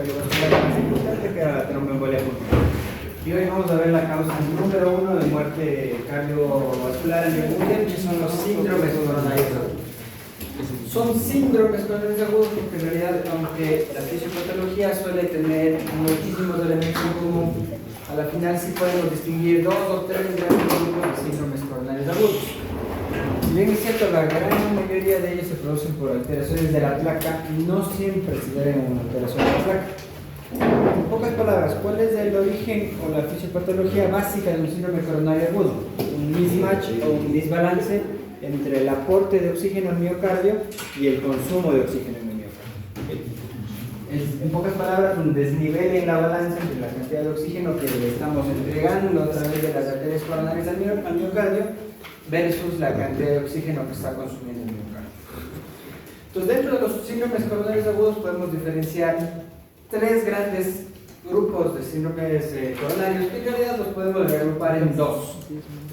cardiovascular más importante, que era la tromboembolia pulmonar. Y hoy vamos a ver la causa número 1 de muerte cardiovascular a nivel mundial, que son los síndromes coronarios agudos. Son síndromes coronarios agudos porque en realidad, aunque la fisiopatología suele tener muchísimos elementos en común, a la final sí podemos distinguir 2 o 3 grandes grupos de síndromes coronarios agudos. Si bien es cierto, la gran mayoría de ellos se producen por alteraciones de la placa, no siempre se deben a una alteración de la placa. En pocas palabras, ¿cuál es el origen o la fisiopatología básica de un síndrome coronario agudo? Un mismatch o un desbalance entre el aporte de oxígeno al miocardio y el consumo de oxígeno en el miocardio. Es, en pocas palabras, un desnivel en la balanza entre la cantidad de oxígeno que le estamos entregando a través de las arterias coronarias al miocardio versus la cantidad de oxígeno que está consumiendo el miocardio. Entonces, dentro de los síndromes coronarios agudos podemos diferenciar 3 grandes grupos de síndromes coronarios, que en realidad los podemos reagrupar en 2.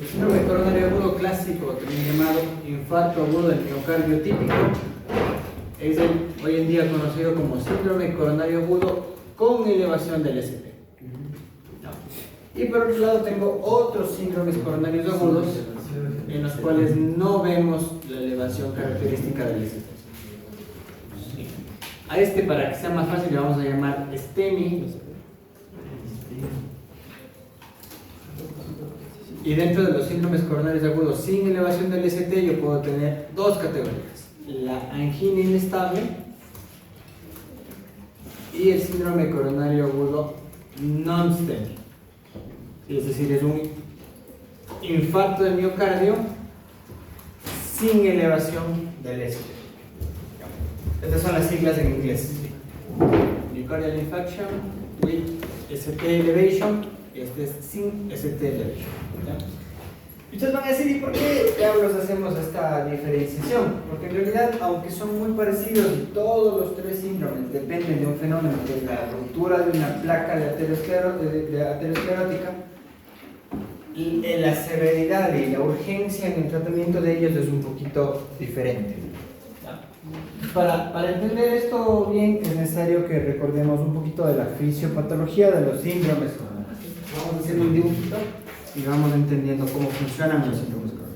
El síndrome coronario agudo clásico, también llamado infarto agudo del miocardio típico, es el hoy en día conocido como síndrome coronario agudo con elevación del ST. Y por otro lado tengo otros síndromes coronarios agudos en los cuales no vemos la elevación característica del ST. A este, para que sea más fácil, le vamos a llamar STEMI. Y dentro de los síndromes coronarios agudos sin elevación del ST yo puedo tener 2 categorías: la angina inestable y el síndrome coronario agudo non-STEMI. Es decir, es un infarto del miocardio sin elevación del ST. Estas son las siglas en inglés: myocardial infarction with ST elevation. Este es sin ST elevation. Y ustedes van a decir, ¿y por qué diablos hacemos esta diferenciación? Porque en realidad, aunque son muy parecidos y todos los 3 síndromes dependen de un fenómeno que es la ruptura de una placa de aterosclerótica, y la severidad y la urgencia en el tratamiento de ellos es un poquito diferente. Para entender esto bien es necesario que recordemos un poquito de la fisiopatología de los síndromes coronarios. Vamos haciendo un dibujito y vamos entendiendo cómo funcionan los síndromes coronarios.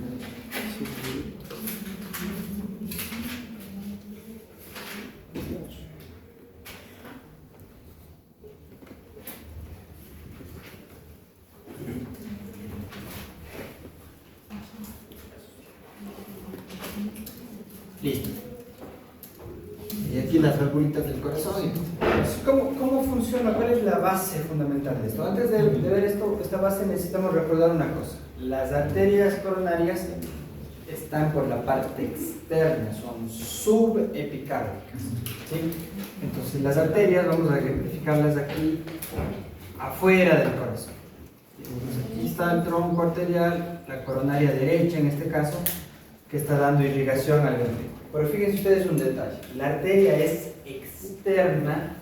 Listo. Y aquí las valvulitas del corazón. ¿Cómo funciona? ¿Cuál es la base fundamental de esto? Antes de ver esta base necesitamos recordar una cosa. Las arterias coronarias están por la parte externa, son subepicárdicas, ¿sí? Entonces las arterias vamos a ejemplificarlas aquí afuera del corazón. Entonces, aquí está el tronco arterial, la coronaria derecha en este caso, que está dando irrigación al ventrículo. Pero fíjense ustedes un detalle: la arteria es externa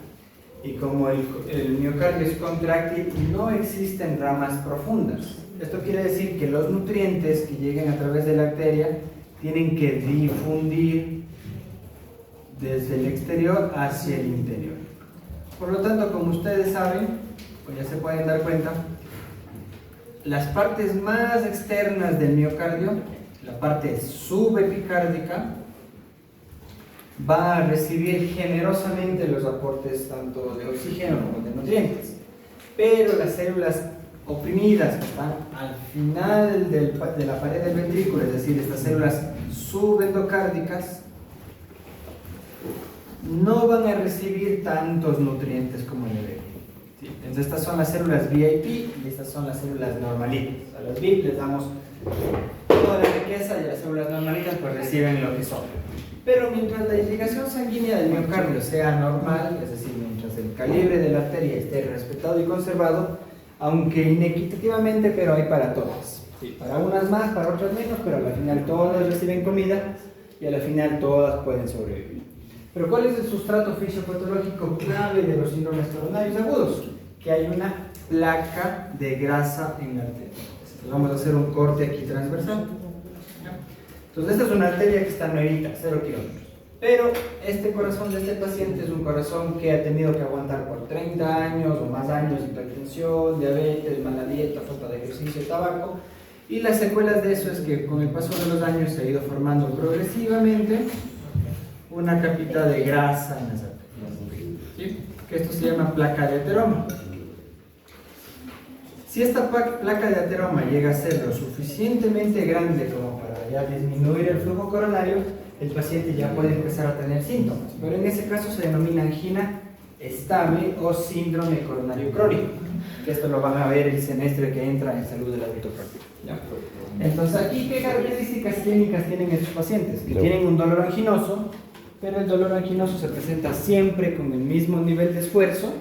y como el miocardio es contráctil, no existen ramas profundas. Esto quiere decir que los nutrientes que lleguen a través de la arteria tienen que difundir desde el exterior hacia el interior. Por lo tanto, como ustedes saben, o ya se pueden dar cuenta, las partes más externas del miocardio, la parte subepicárdica, va a recibir generosamente los aportes tanto de oxígeno como de nutrientes, pero las células oprimidas que están al final de la pared del ventrículo, es decir, estas células subendocárdicas, no van a recibir tantos nutrientes como el bebé. ¿Sí? Entonces estas son las células VIP y estas son las células normalitas. A las VIP les damos toda la riqueza y a las células normalitas pues reciben lo que sobra. Pero mientras la irrigación sanguínea del miocardio sea normal, es decir, mientras el calibre de la arteria esté respetado y conservado, aunque inequitativamente, pero hay para todas. Sí, para unas más, para otras menos, pero al final todas reciben comida y al final todas pueden sobrevivir. Pero ¿cuál es el sustrato fisiopatológico clave de los síndromes coronarios agudos? Que hay una placa de grasa en la arteria. Entonces vamos a hacer un corte aquí transversal. Entonces esta es una arteria que está nuevita, 0 kilómetros. Pero este corazón de este paciente es un corazón que ha tenido que aguantar por 30 años o más años hipertensión, diabetes, mala dieta, falta de ejercicio, tabaco. Y las secuelas de eso es que con el paso de los años se ha ido formando progresivamente una capita de grasa en las arterias, ¿sí? Que esto se llama placa de ateroma. Si esta placa de ateroma llega a ser lo suficientemente grande como para ya disminuir el flujo coronario, el paciente ya puede empezar a tener síntomas, pero en ese caso se denomina angina estable o síndrome coronario crónico, que esto lo van a ver el semestre que entra en salud del adulto crónico. ¿Ya? Entonces aquí, ¿qué características clínicas tienen estos pacientes? Que tienen un dolor anginoso, pero el dolor anginoso se presenta siempre con el mismo nivel de esfuerzo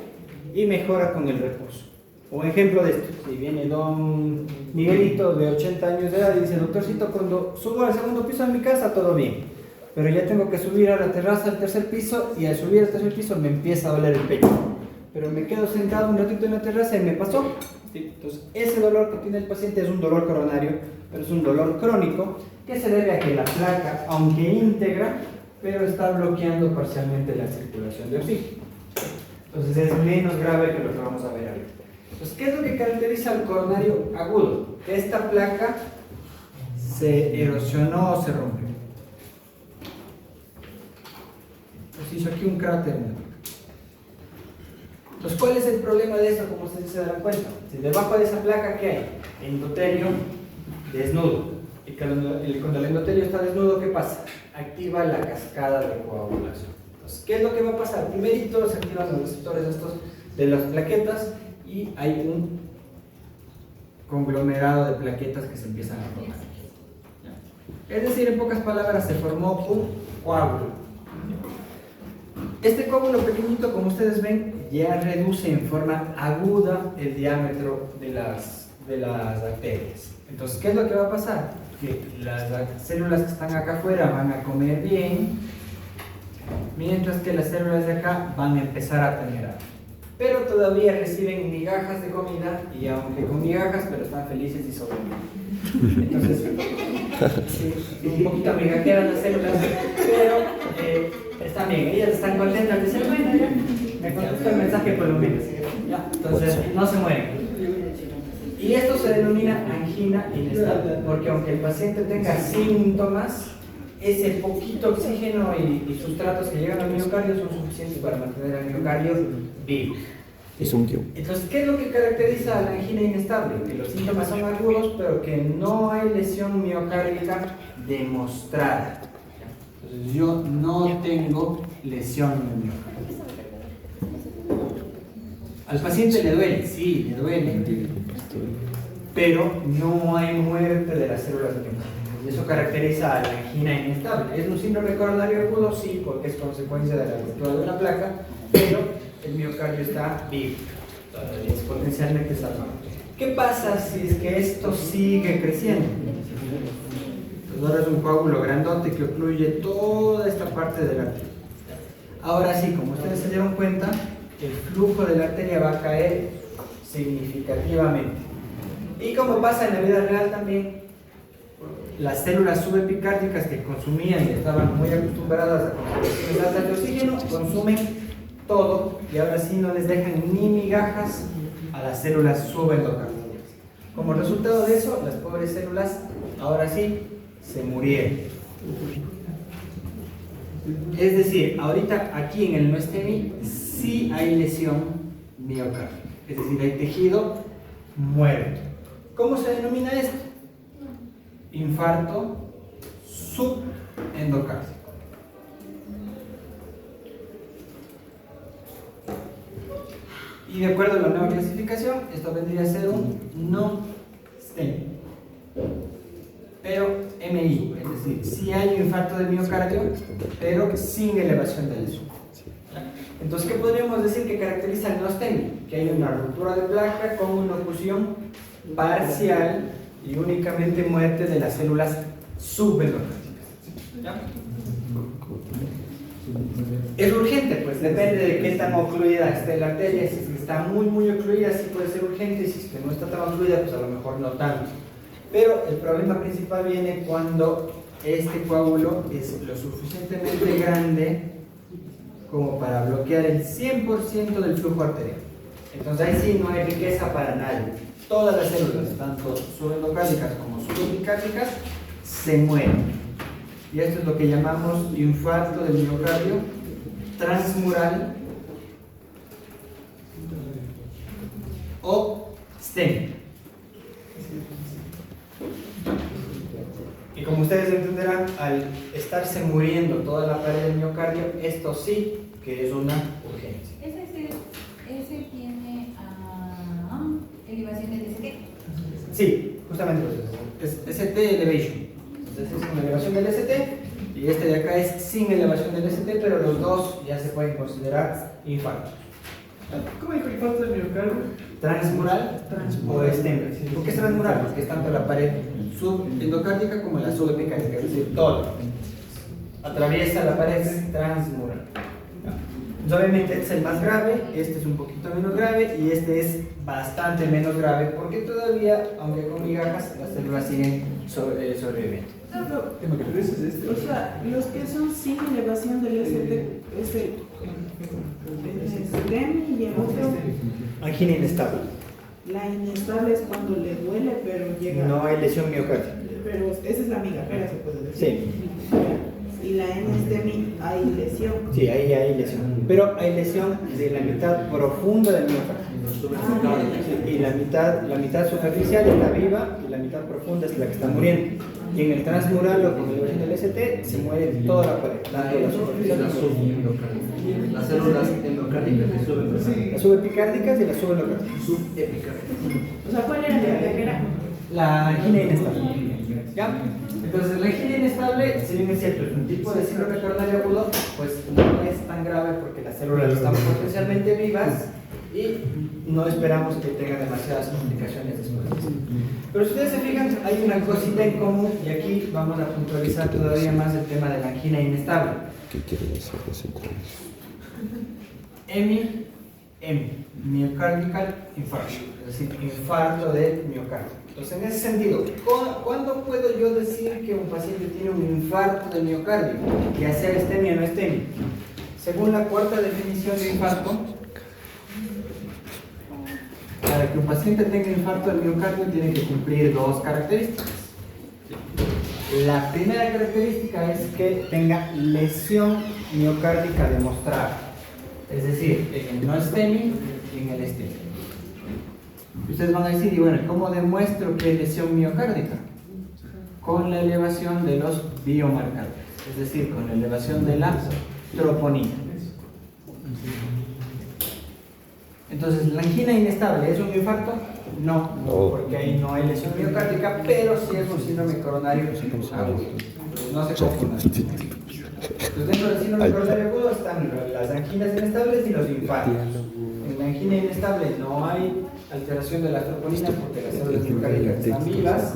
y mejora con el reposo. Un ejemplo de esto, si viene don Miguelito de 80 años de edad y dice: doctorcito, cuando subo al segundo piso de mi casa todo bien, pero ya tengo que subir a la terraza al tercer piso y al subir al tercer piso me empieza a doler el pecho, pero me quedo sentado un ratito en la terraza y me pasó. ¿Sí? Entonces ese dolor que tiene el paciente es un dolor coronario, pero es un dolor crónico que se debe a que la placa, aunque íntegra, pero está bloqueando parcialmente la circulación de oxígeno. Entonces es menos grave que lo que vamos a ver ahorita. Entonces, ¿qué es lo que caracteriza al coronario agudo? Que esta placa se erosionó o se rompió. Pues hizo aquí un cráter. Entonces, ¿cuál es el problema de esto? Como ustedes se dan cuenta, si debajo de esa placa, ¿qué hay? Endotelio desnudo. Y cuando el endotelio está desnudo, ¿qué pasa? Activa la cascada de coagulación. Entonces, ¿qué es lo que va a pasar? Primerito se activan los receptores estos de las plaquetas y hay un conglomerado de plaquetas que se empiezan a formar. Es decir, en pocas palabras, se formó un coágulo. Este coágulo pequeñito, como ustedes ven, ya reduce en forma aguda el diámetro de las arterias. Entonces, ¿qué es lo que va a pasar? Que las células que están acá afuera van a comer bien, mientras que las células de acá van a empezar a tener hambre. Pero todavía reciben migajas de comida, y aunque con migajas, pero están felices y sobreviven. Entonces, sí, un poquito migajeras las células, pero están bien, ellas están contentas, dicen: bueno, ya, me contestó el mensaje por lo menos. Ya, entonces, no se mueren. Y esto se denomina angina inestable, porque aunque el paciente tenga síntomas, ese poquito oxígeno y sustratos que llegan al miocardio son suficientes para mantener al miocardio vivo. Entonces, ¿qué es lo que caracteriza a la angina inestable? Que los síntomas son agudos, pero que no hay lesión miocárdica demostrada. Entonces, yo no tengo lesión en el miocardio. Al paciente le duele, sí, le duele, pero no hay muerte de las células del miocardio. Y eso caracteriza a la angina inestable. ¿Es un síndrome coronario agudo? Sí, porque es consecuencia de la ruptura de una placa, pero el miocardio está vivo, es potencialmente salvable. ¿Qué pasa si es que esto sigue creciendo? Pues ahora es un coágulo grandote que ocluye toda esta parte de la arteria. Ahora sí, como ustedes se dieron cuenta, el flujo de la arteria va a caer significativamente. Y como pasa en la vida real también, las células subepicárdicas que consumían y estaban muy acostumbradas a consumir altas de oxígeno, consumen todo y ahora sí no les dejan ni migajas a las células subendocardiales. Como resultado de eso, las pobres células ahora sí se murieron. Es decir, ahorita aquí en el NoSTEMI sí hay lesión miocárdica, es decir, hay tejido muerto. ¿Cómo se denomina esto? Infarto subendocárdico. Y de acuerdo a la nueva clasificación, esto vendría a ser un no STEMI, pero MI, es decir, sí hay un infarto del miocardio, pero sin elevación de lesión. Entonces, ¿qué podríamos decir que caracteriza el no STEMI? Que hay una ruptura de placa con una oclusión parcial y únicamente muerte de las células subendocárdicas. ¿Ya? ¿Es urgente? Pues depende de qué tan ocluida esté la arteria. Si está muy ocluida, sí puede ser urgente, y si es que no está tan ocluida, pues a lo mejor no tanto. Pero el problema principal viene cuando este coágulo es lo suficientemente grande como para bloquear el 100% del flujo arterial. Entonces ahí sí no hay riqueza para nadie. Todas las células, tanto subendocárdicas como subepicárdicas, se mueren. Y esto es lo que llamamos infarto del miocardio transmural o STEMI. Y como ustedes entenderán, al estarse muriendo toda la pared del miocardio, esto sí que es una urgencia. ¿Ese tiene elevación del ST? Sí, justamente es ST elevation. Entonces es con elevación del ST y este de acá es sin elevación del ST, pero los dos ya se pueden considerar infartos. ¿Cómo dijo infarto del miocardio? Transmural o STEMI. ¿Por qué es transmural? Porque es tanto la pared subendocárdica como la subepicárdica, es decir, todo. Atraviesa la pared transmural. Entonces, obviamente este es el más grave, este es un poquito menos grave y este es bastante menos grave porque todavía, aunque con migajas, las células siguen sobreviviendo. O sea, los que son sin elevación del ST, es el STEMI y el otro. Angina inestable. La inestable es cuando le duele, pero llega. No hay lesión miocardial. Pero esa es la migajera, se puede decir. Sí. Y la NSTEMI hay lesión. Sí, ahí hay lesión. Pero hay lesión de la mitad profunda del miocardio. Y la mitad superficial está viva y la mitad profunda es la que está muriendo. Y en el transmural o con elevación del ST se muere toda la pared, tanto la superficial como las células endocárdicas que suben. las subepicárdicas y las subendocárdicas. O sea, ¿cuál era la migajera? La angina inestable. ¿Ya? Entonces, la angina inestable, si bien es cierto, es un tipo de síndrome coronario agudo, pues no es tan grave porque las células están potencialmente vivas y no esperamos que tenga demasiadas complicaciones después. Pero si ustedes se fijan, hay una cosita en común y aquí vamos a puntualizar todavía más el tema de la angina inestable. ¿Qué quiere decir ese myocardial infarction, es decir, infarto de miocardio. Entonces, en ese sentido, ¿cuándo puedo yo decir que un paciente tiene un infarto de miocardio? Ya sea STEMI o no STEMI. Según la cuarta definición de infarto, para que un paciente tenga infarto del miocardio tiene que cumplir dos características. La primera característica es que tenga lesión miocárdica demostrada, es decir, en el no STEMI y en el STEMI. Ustedes van a decir, y bueno, ¿cómo demuestro que hay lesión miocárdica? Con la elevación de los biomarcadores, es decir, con la elevación de la troponina. Entonces, ¿la angina inestable es un infarto? No, porque ahí no hay lesión miocárdica, pero sí es un síndrome coronario agudo. No se confundan. Entonces, dentro del síndrome coronario agudo están las anginas inestables y los infartos. En la angina inestable no hay alteración de las troponinas porque las células miocárdicas están vivas,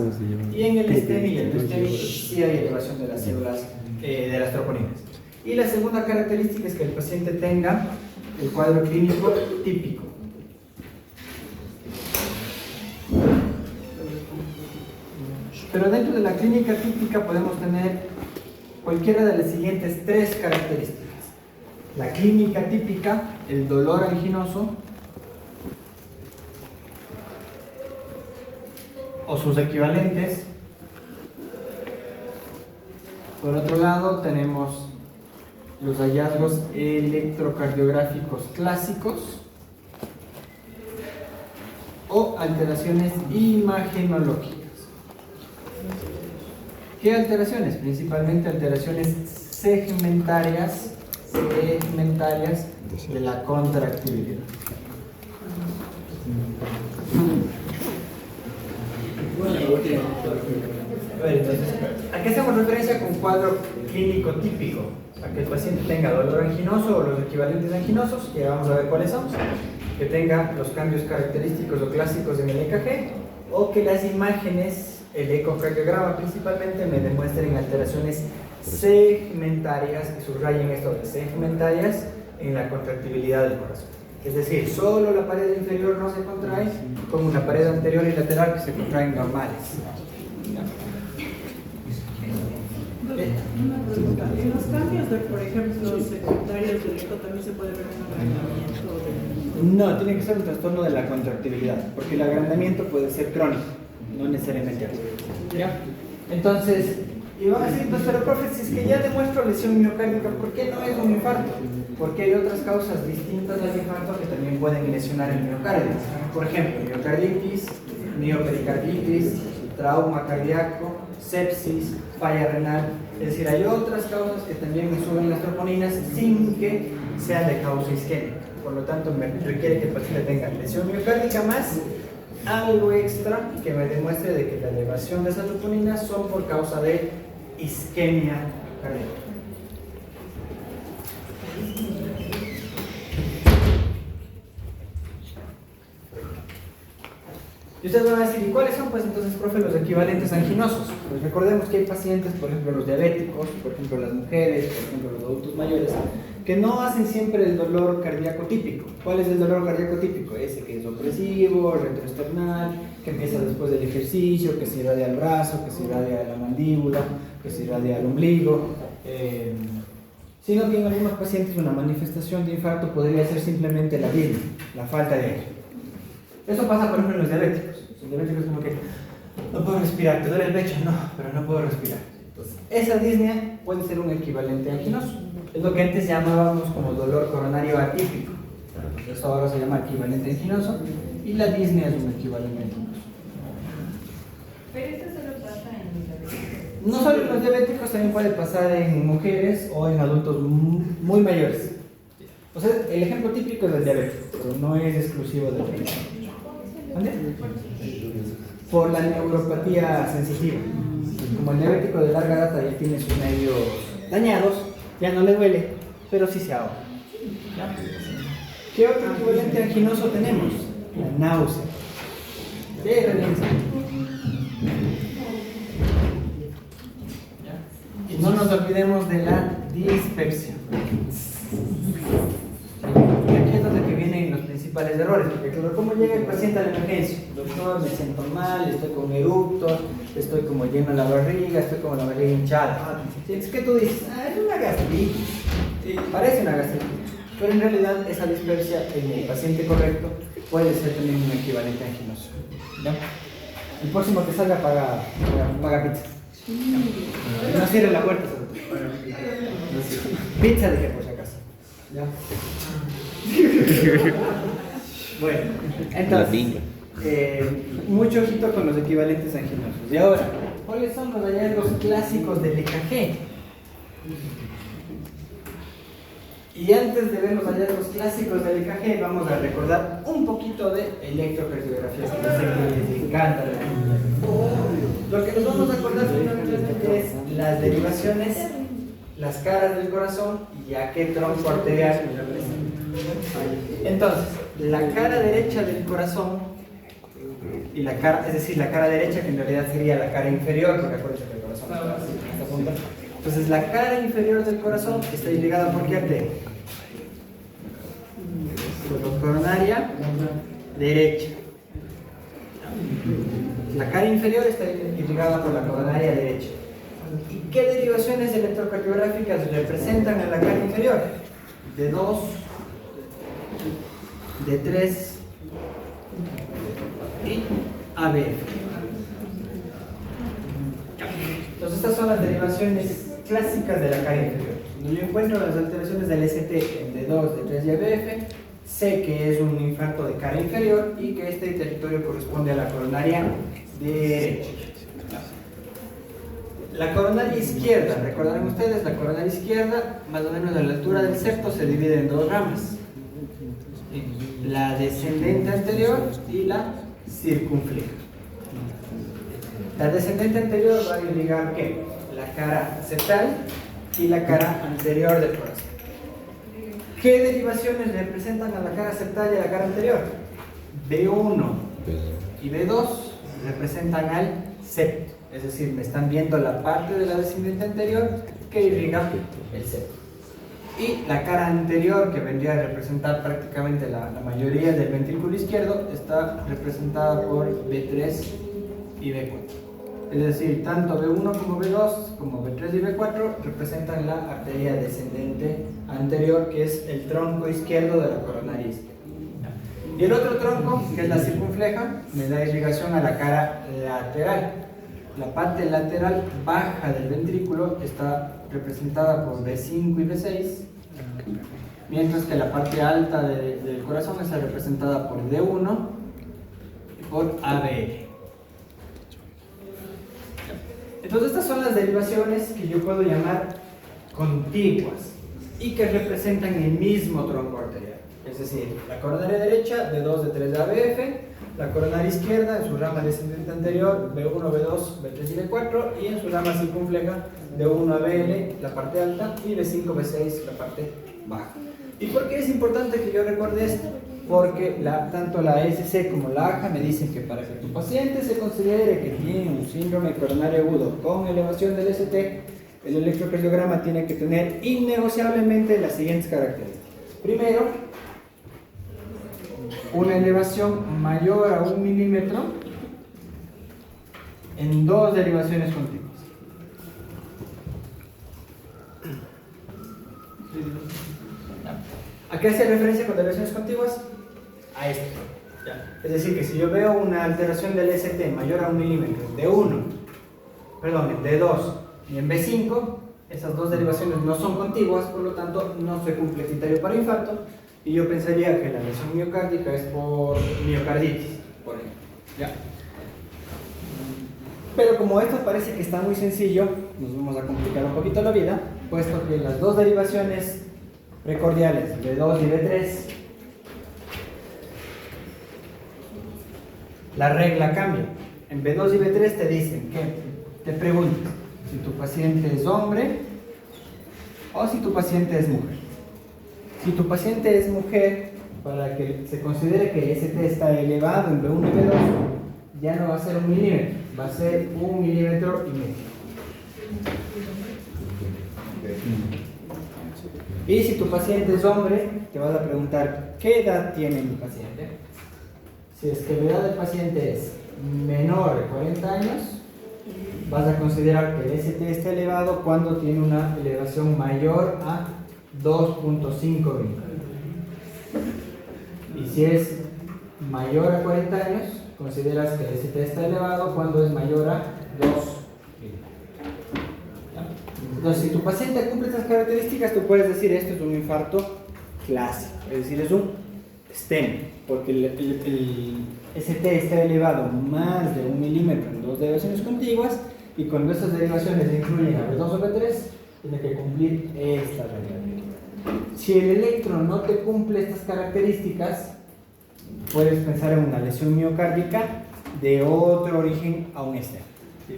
y en el STEMI y el no STEMI sí hay elevación de las células de las troponinas. Y la segunda característica es que el paciente tenga el cuadro clínico típico. Pero dentro de la clínica típica podemos tener cualquiera de las siguientes tres características. La clínica típica, el dolor anginoso o sus equivalentes. Por otro lado tenemos los hallazgos electrocardiográficos clásicos o alteraciones imagenológicas. ¿Qué alteraciones? Principalmente alteraciones segmentarias de la contractibilidad. Entonces, ¿a qué hacemos referencia con cuadro clínico típico? A que el paciente tenga dolor anginoso o los equivalentes anginosos, que vamos a ver cuáles son, que tenga los cambios característicos o clásicos en el EKG, o que las imágenes, el ecocardiograma principalmente, me demuestren alteraciones segmentarias, que subrayen esto de segmentarias en la contractibilidad del corazón. Es decir, solo la pared inferior no se contrae, como una pared anterior y lateral que se contraen normales. Una pregunta. En los cambios de, por ejemplo, secundarios del eco también se puede ver un agrandamiento. No, tiene que ser un trastorno de la contractibilidad, porque el agrandamiento puede ser crónico, no necesariamente agudo. ¿Ya? Entonces, y van a decir, pues, pero profe, si es que ya demuestro lesión miocárdica, ¿por qué no es un infarto? Porque hay otras causas distintas al infarto que también pueden lesionar el miocardio. Por ejemplo, miocarditis, miopericarditis, trauma cardíaco, sepsis, falla renal. Es decir, hay otras causas que también me suben las troponinas sin que sean de causa isquémica. Por lo tanto, me requiere que el paciente tenga lesión miocárdica más algo extra que me demuestre de que la elevación de esas troponinas son por causa de isquemia cardíaca. Y ustedes van a decir, ¿y cuáles son? Pues entonces, profe, los equivalentes anginosos. Pues recordemos que hay pacientes, por ejemplo, los diabéticos, por ejemplo, las mujeres, por ejemplo, los adultos mayores, que no hacen siempre el dolor cardíaco típico. ¿Cuál es el dolor cardíaco típico? Ese que es opresivo, retroesternal, que empieza después del ejercicio, que se irradia al brazo, que se irradia a la mandíbula, que se irradia al ombligo. Sino que en algunos pacientes una manifestación de infarto podría ser simplemente la disnea, la falta de aire. Eso pasa, por ejemplo, en los diabéticos. Los diabéticos es como que no puedo respirar, ¿te duele el pecho? No, pero no puedo respirar. Entonces, esa disnea puede ser un equivalente anginoso. Es lo que antes llamábamos como dolor coronario atípico. Eso ahora se llama equivalente anginoso y la disnea es un equivalente anginoso. Pero esto solo pasa en los diabéticos. No solo en los diabéticos, también puede pasar en mujeres o en adultos muy mayores. O sea, el ejemplo típico es el diabético, pero no es exclusivo del diabético. ¿Dónde? Por la neuropatía sensitiva. Como el diabético de larga data ya tiene sus medios dañados, ya no le duele, pero sí se ahoga. ¿Ya? ¿Qué otro equivalente anginoso tenemos? La náusea. Y no nos olvidemos de la dispepsia. Y aquí es donde que vienen los principales errores, porque claro, ¿cómo llega el paciente a la emergencia? Doctor, me siento mal, estoy con eructos, estoy como lleno de la barriga, estoy como la barriga hinchada. Es que tú dices, es una gastritis, sí, parece una gastritis, pero en realidad esa dispepsia en el paciente correcto puede ser también un equivalente anginoso. ¿Ya? El próximo que salga paga pizza. No cierre la puerta, pizza dije por si acaso. ¿Ya? Bueno, entonces, mucho ojito con los equivalentes anginosos. Y ahora, ¿cuáles son los hallazgos clásicos del EKG? Y antes de ver los hallazgos clásicos del EKG, vamos a recordar un poquito de electrocardiografía, que yo sé que les encanta. Lo que nos vamos a acordar fundamentalmente es las derivaciones, las caras del corazón y a qué tronco arterial representan. Entonces, la cara derecha del corazón y la cara, es decir, la cara derecha que en realidad sería la cara inferior, porque acuérdense que el corazón está así, en esta punta. Entonces, la cara inferior del corazón está irrigada por qué arteria? Por la coronaria derecha. La cara inferior está irrigada por la coronaria derecha. ¿Y qué derivaciones electrocardiográficas representan a la cara inferior? De 2, de 3 y ABF. Entonces estas son las derivaciones clásicas de la cara inferior. Cuando yo encuentro las alteraciones del ST en D2, D3 y ABF, sé que es un infarto de cara inferior y que este territorio corresponde a la coronaria derecha. La coronaria izquierda, recordarán ustedes, la coronaria izquierda, más o menos a la altura del septo, se divide en dos ramas. La descendente anterior y la circunfleja. La descendente anterior va a irrigar ¿qué? La cara septal y la cara anterior del corazón. ¿Qué derivaciones representan a la cara septal y a la cara anterior? B1 y B2 representan al septo. Es decir, me están viendo la parte de la descendente anterior que irriga el septo. Y la cara anterior, que vendría a representar prácticamente la mayoría del ventrículo izquierdo, está representada por B3 y B4. Es decir, tanto B1 como B2, como B3 y B4 representan la arteria descendente anterior, que es el tronco izquierdo de la coronaria izquierda. Y el otro tronco, que es la circunfleja, me da irrigación a la cara lateral. La parte lateral baja del ventrículo está representada por B5 y B6, mientras que la parte alta del corazón está representada por D1 y por ABL. Entonces estas son las derivaciones que yo puedo llamar contiguas y que representan el mismo tronco arterial. Es decir, la coronaria derecha, D2, D3 de ABF, la coronaria izquierda en su rama descendente anterior, B1, B2, B3 y B4, y en su rama circunfleja, D1, ABL, la parte alta, y B5, B6, la parte baja. ¿Y por qué es importante que yo recuerde esto? Porque tanto la SC como la AJA me dicen que para que tu paciente se considere que tiene un síndrome coronario agudo con elevación del ST, el electrocardiograma tiene que tener innegociablemente las siguientes características. Primero, una elevación mayor a 1 milímetro en 2 derivaciones contiguas. ¿A qué hace referencia con derivaciones contiguas? A esto. Es decir, que si yo veo una alteración del ST mayor a 1 milímetro en D2 y en B5, esas dos derivaciones no son contiguas, por lo tanto no se cumple criterio para infarto, y yo pensaría que la lesión miocárdica es por miocarditis, por ejemplo. ¿Ya? Pero como esto parece que está muy sencillo, nos vamos a complicar un poquito la vida, puesto que las dos derivaciones precordiales, B2 y B3, la regla cambia. En B2 y B3 te dicen que te preguntas si tu paciente es hombre o si tu paciente es mujer. Si tu paciente es mujer, para que se considere que el ST está elevado en B1 y B2, ya no va a ser 1 milímetro, va a ser 1,5 milímetros. Y si tu paciente es hombre, te vas a preguntar ¿qué edad tiene mi paciente? Si es que la edad del paciente es menor de 40 años, vas a considerar que el ST está elevado cuando tiene una elevación mayor a 2.5 milímetros. Y si es mayor a 40 años, consideras que el ST está elevado cuando es mayor a 2 milímetros. Entonces, si tu paciente cumple estas características, tú puedes decir esto es un infarto clásico, es decir, es un STEM, porque el ST está elevado más de 1 milímetro en 2 derivaciones contiguas, y cuando esas derivaciones incluyen a B2 o B3, tiene que cumplir esta regla. Si el electro no te cumple estas características, puedes pensar en una lesión miocárdica de otro origen a un externo.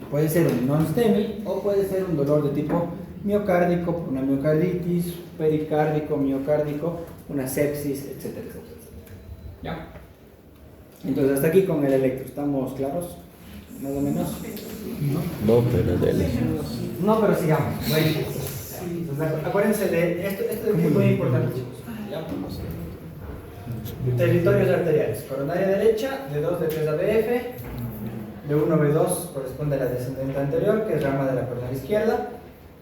Puede ser un non-STEMI o puede ser un dolor de tipo miocárdico, una miocarditis, pericárdico, miocárdico, una sepsis, etcétera, etcétera. ¿Ya? Entonces hasta aquí con el electro, ¿estamos claros? Más o menos. No, pero dele. No, pero sigamos. Bueno, entonces, acuérdense de esto es muy importante, chicos. ¿Ya? Territorios arteriales. Coronaria derecha, D2, D3 ABF, B1, B2 corresponde a la descendente anterior, que es rama de la coronaria izquierda.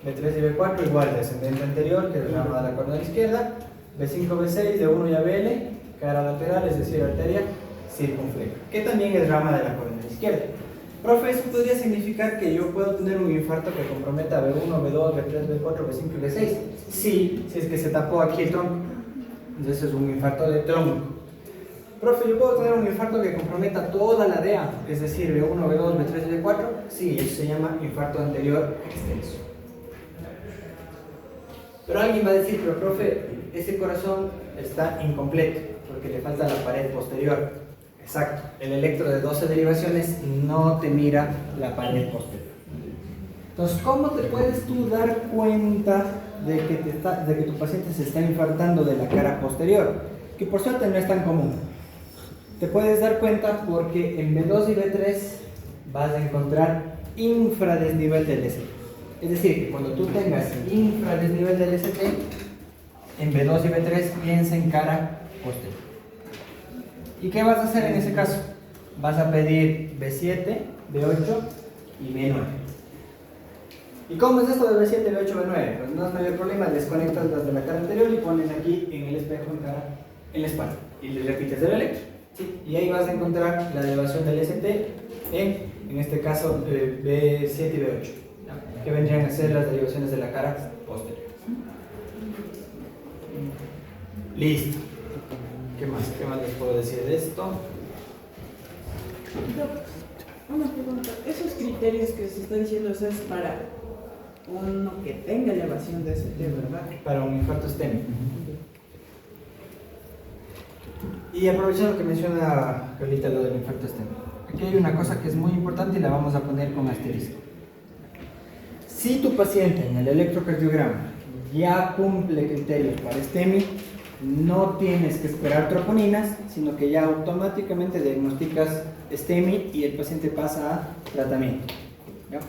B3 y B4 igual, descendente anterior, que es rama de la coronaria izquierda. B5, B6, D1 y ABL, cara lateral, es decir, arteria circunfleja, que también es rama de la coronaria izquierda. Profe, ¿eso podría significar que yo puedo tener un infarto que comprometa B1, B2, B3, B4, B5 y B6? Sí, si es que se tapó aquí el tronco. Entonces es un infarto de tronco. Profe, ¿yo puedo tener un infarto que comprometa toda la DEA? Es decir, B1, B2, B3 y B4. Sí, eso se llama infarto anterior extenso. Pero alguien va a decir, pero profe, ese corazón está incompleto porque le falta la pared posterior. Exacto, el electro de 12 derivaciones no te mira la pared posterior. Entonces, ¿cómo te puedes tú dar cuenta de que tu paciente se está infartando de la cara posterior? Que por suerte no es tan común. Te puedes dar cuenta porque en B2 y B3 vas a encontrar infradesnivel del ST. Es decir, que cuando tú tengas infradesnivel del ST, en B2 y B3 piensa en cara posterior. ¿Y qué vas a hacer en ese caso? Vas a pedir B7, B8 y B9. ¿Y cómo es esto de B7, B8, B9? Pues no es mayor problema, desconectas las de la cara anterior y pones aquí en el espejo en la espalda y le repites el electro. ¿Sí? Y ahí vas a encontrar la derivación del ST en este caso B7 y B8, ¿no? Que vendrían a ser las derivaciones de la cara posterior. Listo. ¿Qué más les puedo decir de esto? Una pregunta, esos criterios que se está diciendo, eso es para uno que tenga elevación de ST, ¿verdad? Para un infarto STEMI. Y aprovechando que menciona Carlita lo del infarto STEMI, aquí hay una cosa que es muy importante y la vamos a poner con asterisco. Si tu paciente en el electrocardiograma ya cumple criterios para STEMI, no tienes que esperar troponinas, sino que ya automáticamente diagnosticas STEMI y el paciente pasa a tratamiento. ¿Ya?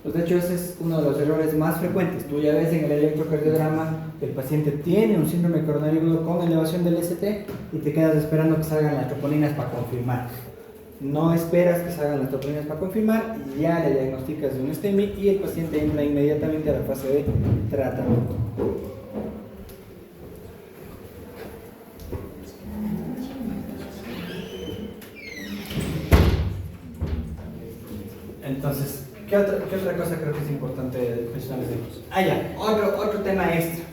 Pues de hecho ese es uno de los errores más frecuentes. Tú ya ves en el electrocardiograma que el paciente tiene un síndrome coronario agudo con elevación del ST y te quedas esperando que salgan las troponinas para confirmar. No esperas que salgan las troponinas para confirmar, ya le diagnosticas de un STEMI y el paciente entra inmediatamente a la fase de tratamiento. Entonces, ¿qué otra cosa creo que es importante mencionar? Ya, otro tema extra.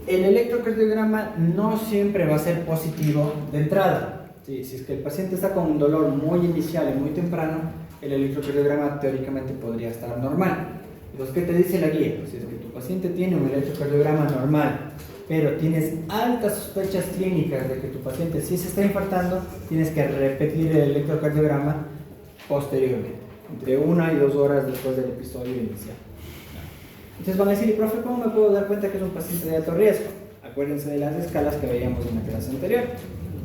El electrocardiograma no siempre va a ser positivo de entrada. Sí, si es que el paciente está con un dolor muy inicial y muy temprano, el electrocardiograma teóricamente podría estar normal. Entonces, ¿qué te dice la guía? Si es que tu paciente tiene un electrocardiograma normal, pero tienes altas sospechas clínicas de que tu paciente sí se está infartando, tienes que repetir el electrocardiograma posteriormente, entre 1 y 2 horas después del episodio inicial. Entonces van a decir, profe, ¿cómo me puedo dar cuenta que es un paciente de alto riesgo? Acuérdense de las escalas que veíamos en la clase anterior.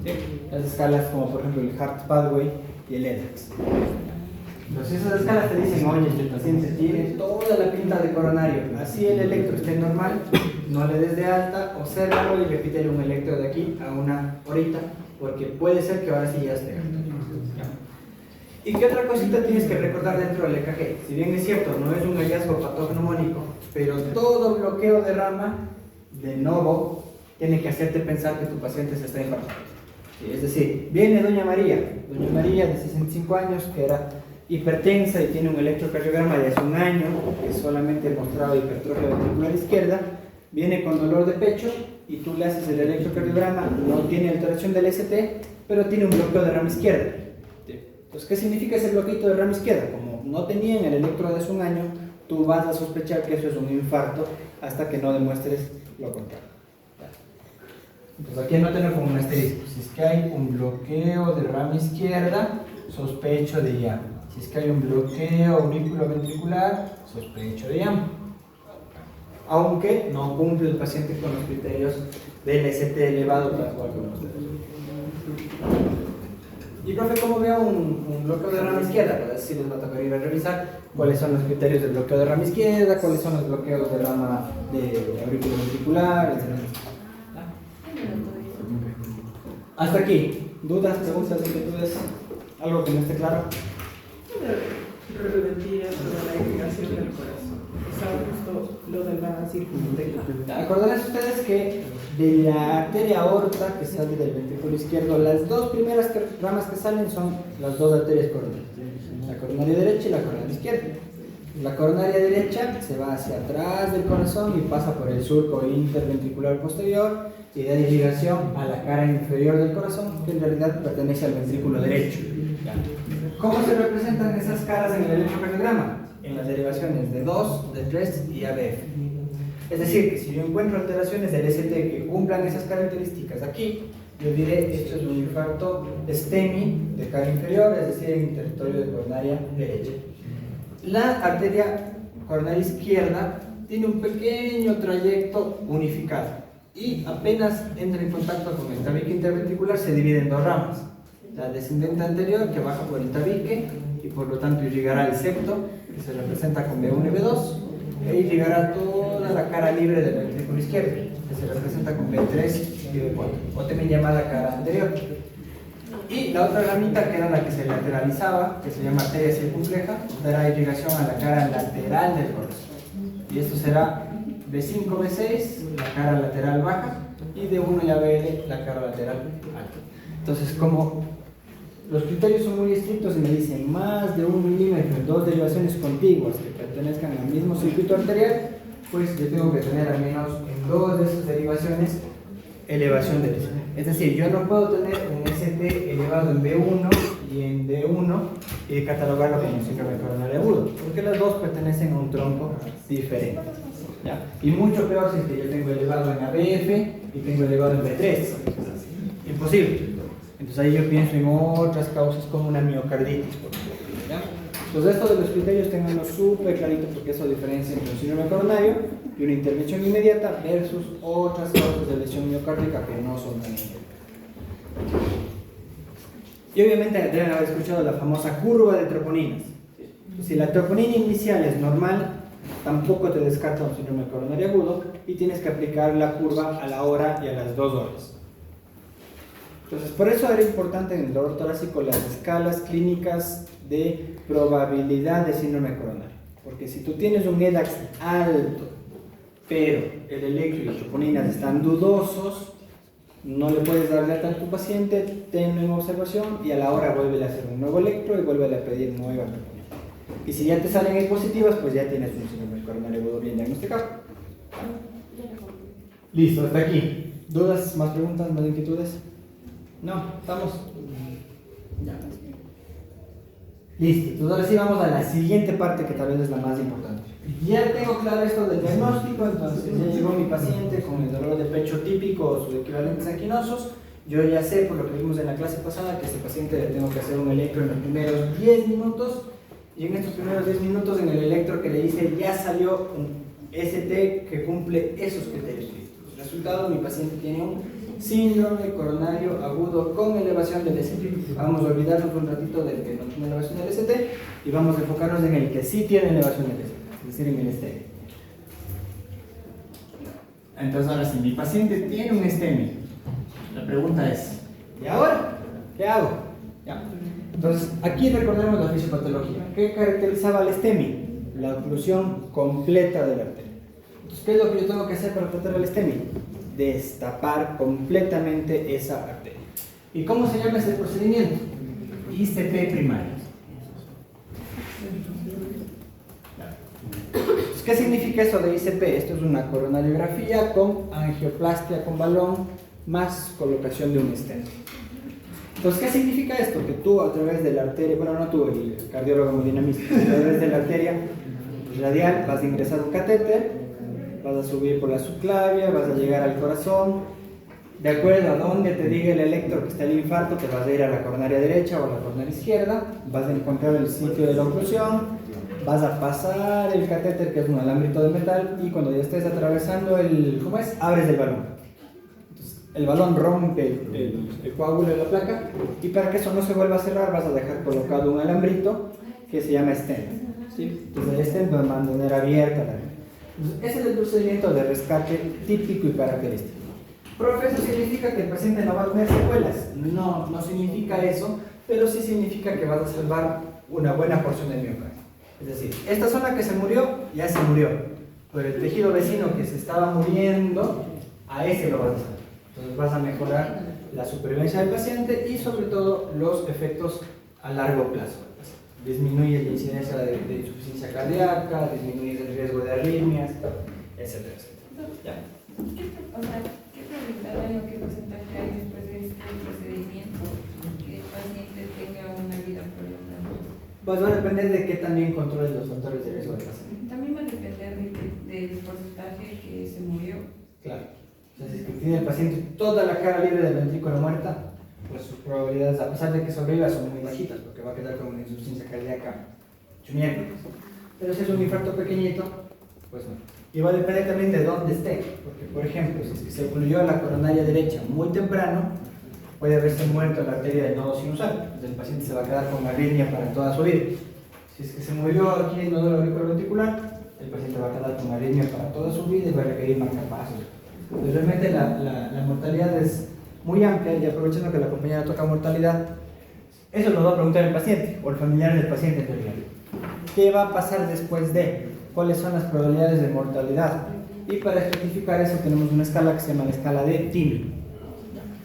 ¿Sí? Las escalas como por ejemplo el Heart Pathway y el EDAX. Entonces esas escalas te dicen, oye, el paciente tiene toda la pinta de coronario, así el electro esté normal, no le des de alta, obsérvalo y repítele un electro de aquí a 1 horita, porque puede ser que ahora sí ya esté alto. ¿Y qué otra cosita tienes que recordar dentro del EKG? Si bien es cierto, no es un hallazgo patognomónico, pero todo bloqueo de rama, de novo, tiene que hacerte pensar que tu paciente se está infartando. Es decir, viene Doña María de 65 años, que era hipertensa y tiene un electrocardiograma de hace 1 año, que solamente mostraba hipertrofia ventricular izquierda, viene con dolor de pecho y tú le haces el electrocardiograma, no tiene alteración del ST, pero tiene un bloqueo de rama izquierda. Entonces, ¿qué significa ese bloqueo de rama izquierda? Como no tenía en el electro de hace 1 año, tú vas a sospechar que eso es un infarto hasta que no demuestres lo contrario. Entonces aquí anótenlo como un asterisco. Si es que hay un bloqueo de rama izquierda, sospecho de IAM. Si es que hay un bloqueo auriculoventricular, sospecho de IAM. Aunque no cumple el paciente con los criterios del ST elevado para jugar con ustedes. Y profe, ¿cómo veo un bloqueo de rama izquierda? Pues así les va a tocar ir a revisar cuáles son los criterios del bloqueo de rama izquierda, cuáles son los bloqueos de rama de auriculoventricular, etc. Hasta aquí. ¿Dudas, preguntas, inquietudes? ¿Algo que no esté claro? Repetir eso de la irrigación del corazón. Estaba justo lo de la circunfleja. Acordarles ustedes que de la arteria aorta que sale del ventrículo izquierdo, las 2 primeras ramas que salen son las 2 arterias coronarias, la coronaria derecha y la coronaria izquierda. La coronaria derecha se va hacia atrás del corazón y pasa por el surco interventricular posterior y da irrigación a la cara inferior del corazón, que en realidad pertenece al ventrículo derecho. ¿Cómo se representan esas caras en el electrocardiograma? En las derivaciones de 2, de 3 y ABF. Es decir, que si yo encuentro alteraciones del ST que cumplan esas características aquí, yo diré, esto es un infarto STEMI de cara inferior, es decir, en territorio de coronaria derecha. La arteria coronaria izquierda tiene un pequeño trayecto unificado y apenas entra en contacto con el tabique interventricular se divide en 2 ramas. La descendente anterior, que baja por el tabique y por lo tanto irrigará el septo, que se representa con B1 y B2, e irrigará toda la cara libre del ventrículo izquierdo, que se representa con B3 y B4, o también llamada cara anterior. Y la otra ramita, que era la que se lateralizaba, que se llama arteria circunfleja, dará irrigación a la cara lateral del corazón. Y esto será B5, B6, la cara lateral baja, y D1 y ABL, la cara lateral alta. Entonces, como los criterios son muy estrictos y me dicen más de 1 milímetro en dos derivaciones contiguas que pertenezcan al mismo circuito arterial, pues yo tengo que tener al menos en dos de esas derivaciones elevación del ST. Es decir, yo no puedo tener un ST elevado en B1 y en D1 y catalogarlo como síndrome coronario agudo, porque las dos pertenecen a un tronco diferente. ¿Ya? Y mucho peor si es que yo tengo elevado en ABF y tengo elevado en B3. Imposible. Entonces ahí yo pienso en otras causas como una miocarditis, por ejemplo. ¿Ya? Entonces esto de los criterios tenganlo súper clarito, porque eso diferencia entre un síndrome coronario y una intervención inmediata versus otras causas de lesión miocárdica que no son tan inmediatas. Y obviamente deben haber escuchado la famosa curva de troponinas. Si la troponina inicial es normal, tampoco te descarta un síndrome coronario agudo y tienes que aplicar la curva a la hora y a las 2 horas. Entonces, por eso era importante en el dolor torácico las escalas clínicas de probabilidad de síndrome coronario. Porque si tú tienes un EDAX alto, pero el electro y las troponinas están dudosos, no le puedes dar de alta a tu paciente, tenlo en observación y a la hora vuelve a hacer un nuevo electro y vuelve a pedir nueva troponina. Y si ya te salen ahí positivas, pues ya tienes un síndrome coronario agudo bien diagnosticado. Listo, hasta aquí. ¿Dudas, más preguntas, más inquietudes? No, estamos. Ya. Listo, entonces ahora sí vamos a la siguiente parte que tal vez es la más importante. Ya tengo claro esto del diagnóstico, entonces ya llegó mi paciente con el dolor de pecho típico o sus equivalentes anquinosos. Yo ya sé, por lo que vimos en la clase pasada, que a este paciente le tengo que hacer un electro en los primeros 10 minutos. Y en estos primeros 10 minutos, en el electro que le hice, ya salió un ST que cumple esos criterios clínicos. Resultado, mi paciente tiene un síndrome coronario agudo con elevación del ST. Vamos a olvidarnos un ratito del que no tiene elevación del ST y vamos a enfocarnos en el que sí tiene elevación del ST, es decir, en el STEMI. Entonces, ahora si mi paciente tiene un STEMI, la pregunta es, ¿y ahora? ¿Qué hago? ¿Ya? Entonces, aquí recordemos la fisiopatología. ¿Qué caracterizaba el STEMI? La oclusión completa de la arteria. Entonces, ¿qué es lo que yo tengo que hacer para tratar el STEMI? Destapar completamente esa arteria. ¿Y cómo se llama ese procedimiento? ICP primario. Entonces, ¿qué significa eso de ICP? Esto es una coronariografía con angioplastia con balón más colocación de un stent. Entonces, ¿qué significa esto? Que tú a través de la arteria, bueno, no tú, el cardiólogo hemodinamista, a través de la arteria radial vas a ingresar un catéter, vas a subir por la subclavia, vas a llegar al corazón, de acuerdo a donde te diga el electro que está el infarto, te vas a ir a la coronaria derecha o a la coronaria izquierda, vas a encontrar el sitio de la oclusión, vas a pasar el catéter, que es un alambrito de metal, y cuando ya estés atravesando el, ¿cómo es? Abres el balón. El balón rompe el coágulo de la placa y para que eso no se vuelva a cerrar vas a dejar colocado un alambrito que se llama stent. ¿Sí? Entonces el stent va a mantener abierta la vena. Ese es el procedimiento de rescate típico y característico. Profe, ¿eso significa que el paciente no va a tener secuelas? No, no significa eso, pero sí significa que vas a salvar una buena porción del miocardio. Es decir, esta zona que se murió, ya se murió, pero el tejido vecino que se estaba muriendo, a ese lo vas a salvar. Entonces vas a mejorar la supervivencia del paciente y sobre todo los efectos a largo plazo. Disminuyes la incidencia de insuficiencia cardíaca, disminuyes el riesgo de arritmias, etcétera, etcétera. ¿Ya? ¿Qué probabilidad hay o qué porcentaje hay después de este procedimiento que el paciente tenga una vida prolongada? Pues va a depender de qué también controles los factores de riesgo del paciente. También va a depender del porcentaje que se murió. Claro. Entonces, si tiene el paciente toda la cara libre del ventrículo muerta, pues sus probabilidades, a pesar de que sobreviva, son muy bajitas, porque va a quedar con una insuficiencia cardíaca chuñera. Pero si es un infarto pequeñito, pues no. Y va a depender también de dónde esté, porque por ejemplo, si se ocluyó la coronaria derecha muy temprano, puede haberse muerto la arteria del nodo sinusal, entonces el paciente se va a quedar con arritmia para toda su vida. Si es que se murió aquí en el nódulo auriculoventricular, el paciente va a quedar con arritmia para toda su vida y va a requerir marcapasos. Pues realmente la mortalidad es muy amplia, y aprovechando que la compañera toca mortalidad, eso nos va a preguntar el paciente, o el familiar del paciente en realidad. ¿Qué va a pasar después de? ¿Cuáles son las probabilidades de mortalidad? Y para especificar eso tenemos una escala que se llama la escala de TIMI.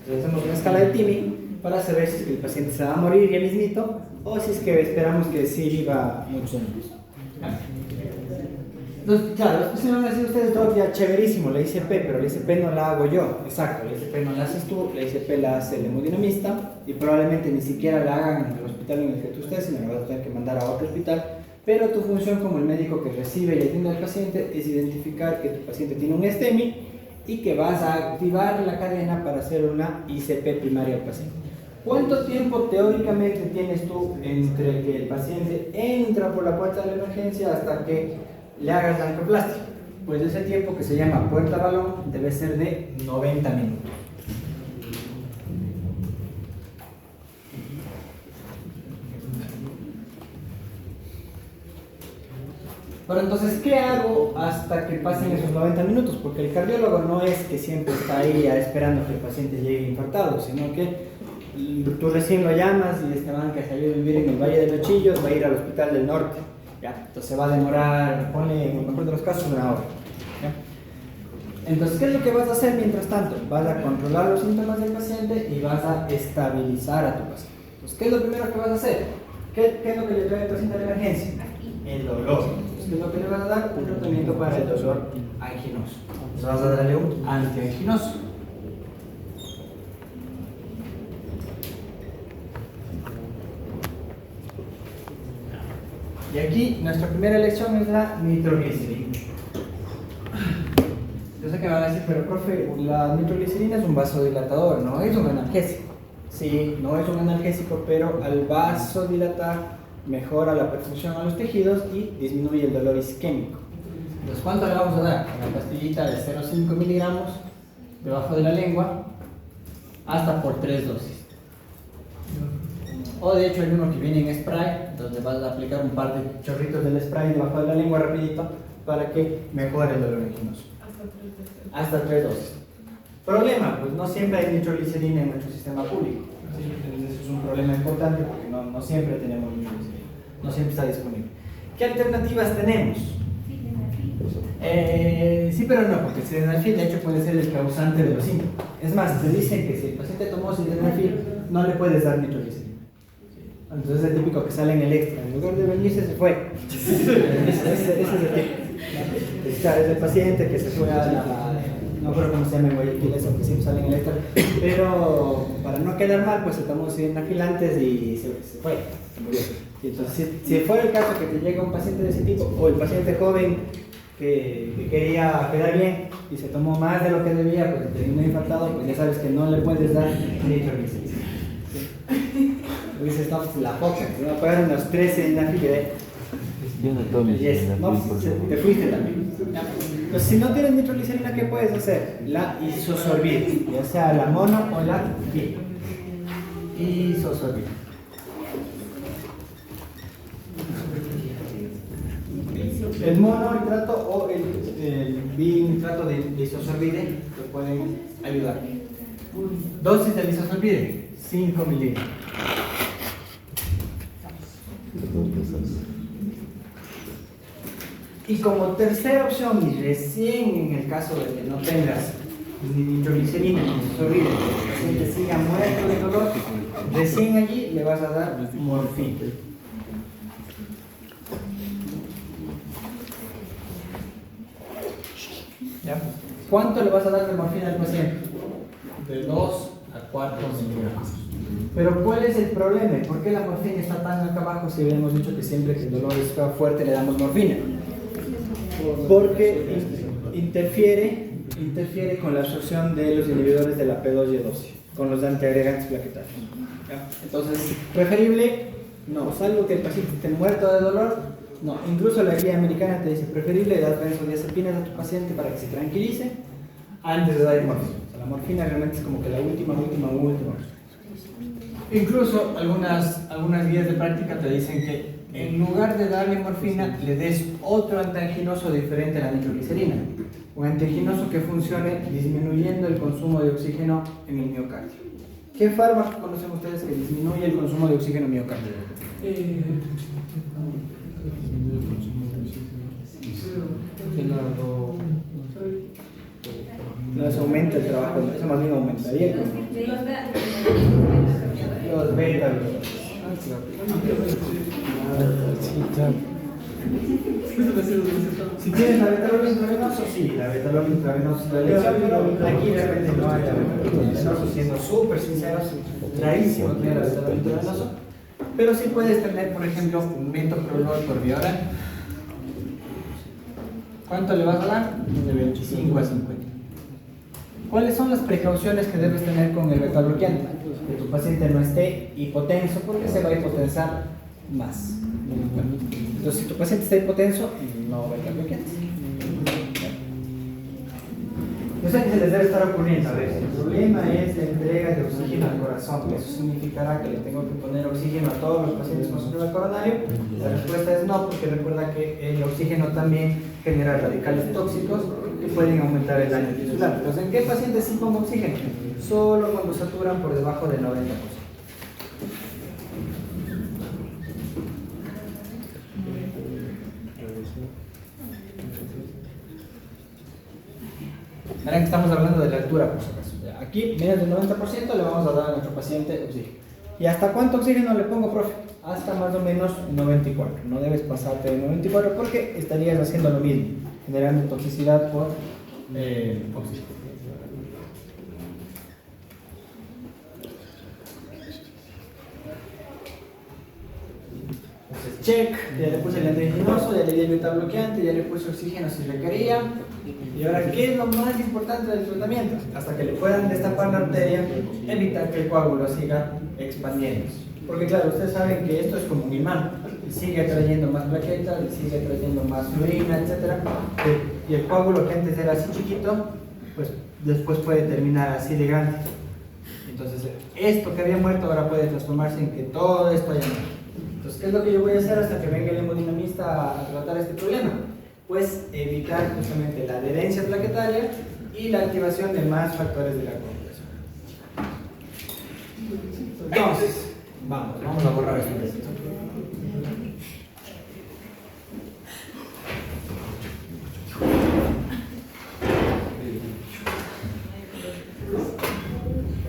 Entonces hacemos una escala de TIMI para saber si es que el paciente se va a morir ya mismito, o si es que esperamos que sí viva muchos años. Entonces, claro, después se van a decir ustedes, todo ya chéverísimo, la ICP, pero la ICP no la hago yo. Exacto, la ICP no la haces tú, la ICP la hace el hemodinamista, y probablemente ni siquiera la hagan en el hospital en el que tú estés, sino la vas a tener que mandar a otro hospital. Pero tu función como el médico que recibe y atiende al paciente es identificar que tu paciente tiene un STEMI y que vas a activar la cadena para hacer una ICP primaria al paciente. ¿Cuánto tiempo teóricamente tienes tú entre que el paciente entra por la puerta de la emergencia hasta que le hagas la angioplastia? Pues ese tiempo, que se llama puerta balón, debe ser de 90 minutos. Pero entonces, ¿qué hago hasta que pasen esos 90 minutos? Porque el cardiólogo no es que siempre está ahí esperando que el paciente llegue infartado, sino que tú recién lo llamas y este man que salió a vivir en el Valle de los Chillos va a ir al Hospital del Norte. ¿Ya? Entonces va a demorar, ponle en el mejor de los casos, una hora. ¿Ya? Entonces, ¿qué es lo que vas a hacer mientras tanto? Vas a controlar los síntomas del paciente y vas a estabilizar a tu paciente. Entonces, ¿qué es lo primero que vas a hacer? ¿Qué es lo que le trae al paciente a la emergencia? El dolor. Entonces, ¿qué es lo que le vas a dar? Un tratamiento para el dolor anginoso. Entonces vas a darle un antianginoso. Y aquí nuestra primera elección es la nitroglicerina. Yo sé que me van a decir, pero profe, la nitroglicerina es un vasodilatador, no es un analgésico. Sí, no es un analgésico, pero al vasodilatar mejora la perfusión a los tejidos y disminuye el dolor isquémico. Entonces, ¿cuánto le vamos a dar? Una pastillita de 0,5 miligramos debajo de la lengua hasta por 3 dosis. O de hecho hay uno que viene en spray, donde vas a aplicar un par de chorritos del spray debajo de la lengua rapidito para que mejore el dolor anginoso. Hasta 3 dosis. Problema, pues no siempre hay nitroglicerina en nuestro sistema público. ¿Sí? Entonces eso es un problema importante porque no siempre tenemos nitroglicerina, no siempre está disponible. ¿Qué alternativas tenemos? Sí, pero no, porque el sildenafil de hecho puede ser el causante de los síntomas. Es más, te dicen que si el paciente tomó sildenafil no le puedes dar nitroglicerina. Entonces es el típico que sale en el extra, en lugar de venirse se fue. ese es el típico. Es el paciente que se fue a la... No creo cómo se llama en Guayaquil, eso que siempre sale en el extra. Pero para no quedar mal, pues se tomó sildenafil antes y se fue. Se murió. Y entonces, si fuera el caso que te llega un paciente de ese tipo, o el paciente joven que quería quedar bien y se tomó más de lo que debía, pues terminó infartado, pues ya sabes que no le puedes dar nitroglicerina. Dices, no, pues la poca, se va a pagar unos 13 en la fila. Yo no tomo No, te fuiste también. Pues si no tienes nitroglicerina, ¿qué puedes hacer? La isosorbida, ya sea la mono o la bi. Isosorbida. El mononitrato o el binitrato de isosorbide te pueden ayudar. Dosis del isosorbide, 5 miligramos. Y como tercera opción, y recién en el caso de que no tengas ni nitroglicerina ni isosorbide, el paciente siga muerto de dolor, recién allí le vas a dar morfina. ¿Ya? ¿Cuánto le vas a dar de morfina al paciente? De 2 a 4 miligramos. Pero ¿cuál es el problema? ¿Por qué la morfina está tan acá abajo si habíamos dicho que siempre que el dolor está fuerte le damos morfina? Porque interfiere con la absorción de los inhibidores de la P2Y12, con los antiagregantes plaquetarios. ¿Ya? Entonces, preferible, no, salvo que el paciente esté muerto de dolor, no. Incluso la guía americana te dice, preferible dar benzodiazepinas a tu paciente para que se tranquilice antes de dar morfina. O sea, la morfina realmente es como que la última. Incluso algunas guías de práctica te dicen que en lugar de darle morfina, le des otro antianginoso diferente a la nitroglicerina. Un antianginoso que funcione disminuyendo el consumo de oxígeno en el miocardio. ¿Qué fármaco conocen ustedes que disminuye el consumo de oxígeno en el miocardio? No se aumenta el trabajo, eso más bien aumentaría el consumo. Los beta. Si tienes la beta-bloqueador intravenoso, sí, la beta-bloqueador intravenoso es la elección, pero aquí de repente no hay la beta-bloqueador intravenoso, siendo súper sinceros, rarísimo tener la beta-bloqueador intravenoso, pero sí puedes tener, por ejemplo, un metoprolol por vía oral. ¿Cuánto le vas a dar? De 25 a 50. ¿Cuáles son las precauciones que debes tener con el beta-bloqueante? Que tu paciente no esté hipotenso porque se va a hipotensar más. Entonces, si tu paciente está hipotenso, no beta-bloqueante. Yo sé que se les debe estar ocurriendo a veces. El problema es la entrega de oxígeno al corazón. Eso significará que le tengo que poner oxígeno a todos los pacientes con síndrome coronario. La respuesta es no, porque recuerda que el oxígeno también genera radicales tóxicos que pueden aumentar el daño tisular. Entonces, ¿en qué pacientes sí pongo oxígeno? Solo cuando saturan por debajo del 90%. Verán que estamos hablando de la altura, por si acaso. Aquí, menos del 90% le vamos a dar a nuestro paciente oxígeno. ¿Y hasta cuánto oxígeno le pongo, profe? Hasta más o menos 94. No debes pasarte de 94 porque estarías haciendo lo mismo, generando toxicidad por oxígeno. Entonces, check, ya le puse el antianginoso, ya le di el beta-bloqueante, ya le puse oxígeno si requería. Y ahora, ¿qué es lo más importante del tratamiento? Hasta que le puedan destapar la arteria, evitar que el coágulo siga expandiéndose. Porque claro, ustedes saben que esto es como un imán, sigue trayendo más plaquetas, sigue trayendo más fluorina, etc. Y el coágulo que antes era así chiquito, pues después puede terminar así de grande. Entonces, esto que había muerto ahora puede transformarse en que todo esto haya muerto. Entonces, ¿qué es lo que yo voy a hacer hasta que venga el hemodinamista a tratar este problema? Pues evitar justamente la adherencia plaquetaria y la activación de más factores de la coagulación. Entonces, vamos a borrar esto.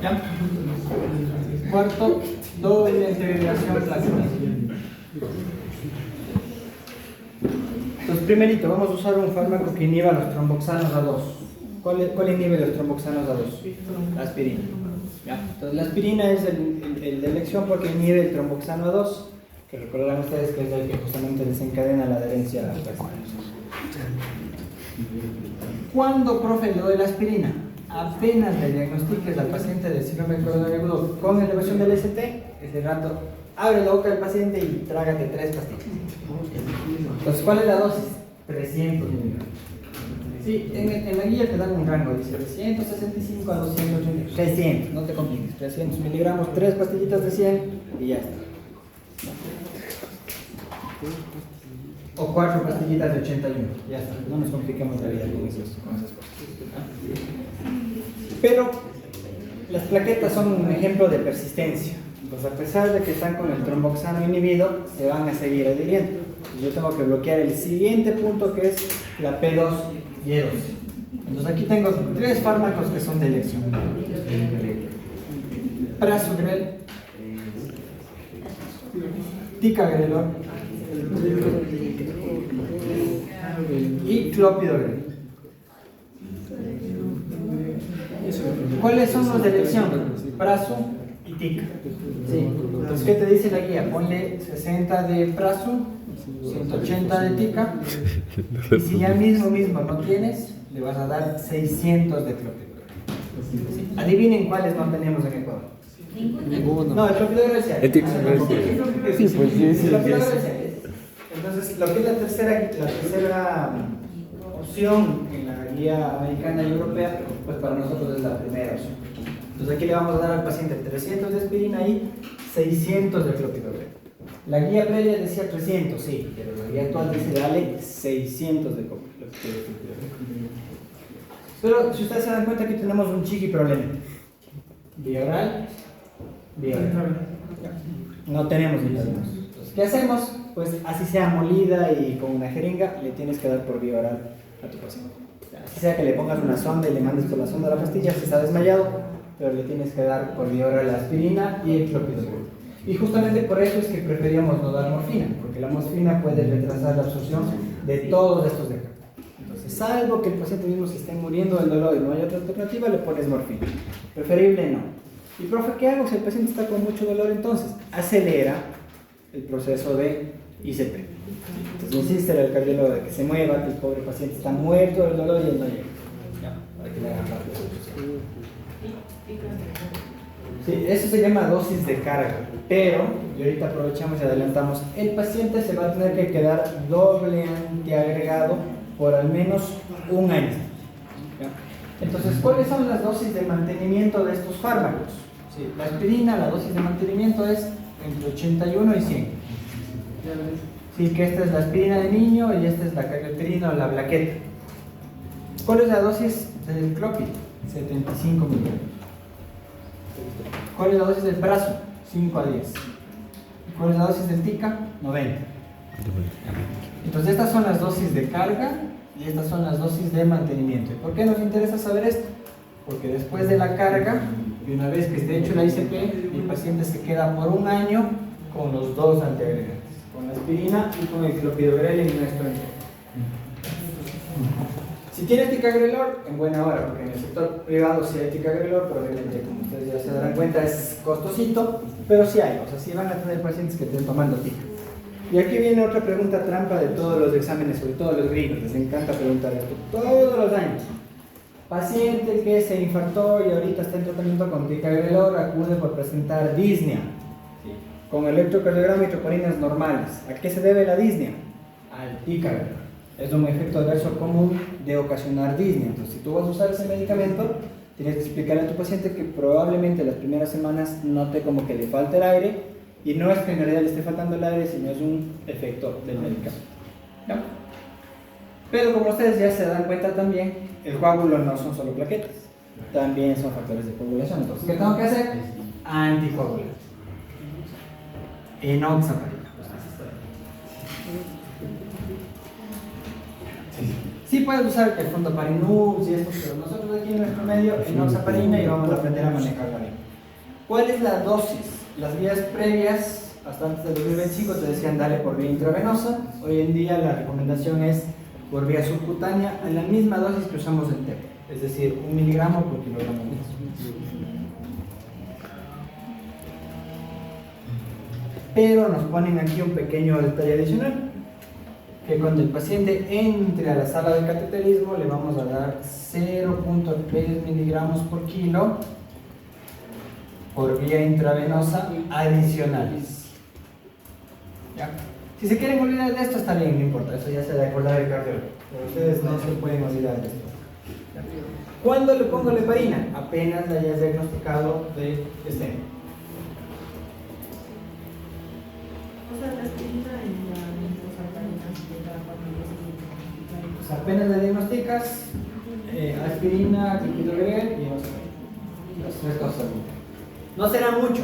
¿Ya? Cuarto, doble integración plaquetaria. Entonces, primerito, vamos a usar un fármaco que inhiba los tromboxanos A2. ¿Cuál inhibe los tromboxanos A2? La aspirina. ¿Ya? Entonces, la aspirina es el de elección porque inhibe el tromboxano A2, que recordarán ustedes que es el que justamente desencadena la adherencia plaquetaria. ¿Cuándo, profe, le doy la aspirina? Apenas le diagnostiques al paciente del síndrome coronario agudo con elevación del ST, ese rato abre la boca del paciente y trágate 3 pastillas. Entonces, ¿cuál es la dosis? 300 miligramos. Sí, en la guía te dan un rango, dice de 165 a 280. 300, no te compliques. 300 miligramos, 3 pastillitas de 100 y ya está. O 4 pastillitas de 81. Ya está, no nos compliquemos la vida con esas cosas. Pero las plaquetas son un ejemplo de persistencia. Pues a pesar de que están con el tromboxano inhibido, se van a seguir adhiriendo. Yo tengo que bloquear el siguiente punto, que es la P2Y12. Entonces aquí tengo 3 fármacos que son de elección: Prasugrel, Ticagrelor y Clopidogrel. ¿Cuáles son los de elección? Prasu y Tica. Sí. Entonces, ¿qué te dice la guía? Ponle 60 de Prasu, 180 de Tica, y si ya mismo no tienes, le vas a dar 600 de Clopidogrel. Sí. Adivinen cuáles no tenemos en Ecuador. Ninguno. No, el Clopidogrel sí hay. El Ticagrelor sí. Sí, pues sí, sí. Entonces, lo que es la tercera opción en la guía americana y europea, pues para nosotros es la primera opción. Entonces aquí le vamos a dar al paciente 300 de aspirina y 600 de clopidogrel. La guía previa decía 300, sí, pero la guía actual dice dale 600 de copia. Pero si ustedes se dan cuenta, aquí tenemos un chiqui problema. Vía oral, vía oral. No tenemos intravenoso. Entonces, ¿qué hacemos? Pues así sea molida y con una jeringa, le tienes que dar por vía oral a tu paciente. Así sea que le pongas una sonda y le mandes por la sonda la pastilla, si está desmayado, pero le tienes que dar por vía oral la aspirina y el clopidogrel. Y justamente por eso es que preferíamos no dar morfina, porque la morfina puede retrasar la absorción de todos estos de acá. Entonces, salvo que el paciente mismo se esté muriendo del dolor y no hay otra alternativa, le pones morfina. Preferible no. Y profe, ¿qué hago si el paciente está con mucho dolor? Entonces, acelera el proceso de ICP. Entonces, insiste al cardiólogo de que se mueva, que el pobre paciente está muerto del dolor y él no llega. Ya, para que le hagan parte de su. Sí, eso se llama dosis de carga, pero, y ahorita aprovechamos y adelantamos, el paciente se va a tener que quedar doble antiagregado por al menos un año. ¿Ya? Entonces, ¿cuáles son las dosis de mantenimiento de estos fármacos? Sí, la aspirina, la dosis de mantenimiento es entre 81 y 100. Sí, que esta es la aspirina de niño y esta es la carioterina o la plaqueta. ¿Cuál es la dosis del clopid? 75 miligramos. ¿Cuál es la dosis del brazo? 5 a 10. ¿Cuál es la dosis del tica? 90. Entonces estas son las dosis de carga y estas son las dosis de mantenimiento. ¿Y por qué nos interesa saber esto? Porque después de la carga y una vez que esté hecho la ICP, el paciente se queda por un año con los dos antiagregantes, con la aspirina y con el clopidogrel en nuestro entorno. Si tiene ticagrelor, en buena hora, porque en el sector privado sí hay ticagrelor, pero obviamente, como ustedes ya se darán cuenta, es costosito, pero sí hay, o sea, sí van a tener pacientes que estén tomando tica. Y aquí viene otra pregunta trampa de todos los exámenes, sobre todo los gringos, les encanta preguntar esto todos los años. Paciente que se infartó y ahorita está en tratamiento con ticagrelor, acude por presentar disnea, con electrocardiograma y troponinas normales. ¿A qué se debe la disnea? Al ticagrelor. Es un efecto adverso común de ocasionar disnea. Entonces, si tú vas a usar ese medicamento, tienes que explicarle a tu paciente que probablemente las primeras semanas note como que le falta el aire, y no es que en realidad le esté faltando el aire, sino es un efecto del medicamento. ¿Ya? Pero como ustedes ya se dan cuenta también, el coágulo no son solo plaquetas, también son factores de coagulación. Entonces, ¿qué tengo que hacer? Anticoagular. Enoxaparina. Sí puedes usar el fondoparinux y esto, pero nosotros aquí en nuestro medio enoxaparina y vamos a aprender a manejarla bien. ¿Cuál es la dosis? Las vías previas, hasta antes del 2025, te decían dale por vía intravenosa. Hoy en día la recomendación es por vía subcutánea en la misma dosis que usamos en TEP, es decir, 1 miligramo por kilogramo de peso. Pero nos ponen aquí un pequeño detalle adicional, que cuando el paciente entre a la sala de cateterismo le vamos a dar 0.3 miligramos por kilo por vía intravenosa adicionales. ¿Ya? Si se quieren olvidar de esto está bien, no importa, eso ya se da acordar el cardiólogo, pero ustedes no se pueden olvidar de esto. ¿Ya? ¿Cuándo le pongo la heparina? Apenas la hayas diagnosticado de esteno. Pues apenas le diagnosticas aspirina, clopidogrel y las tres cosas. No será mucho,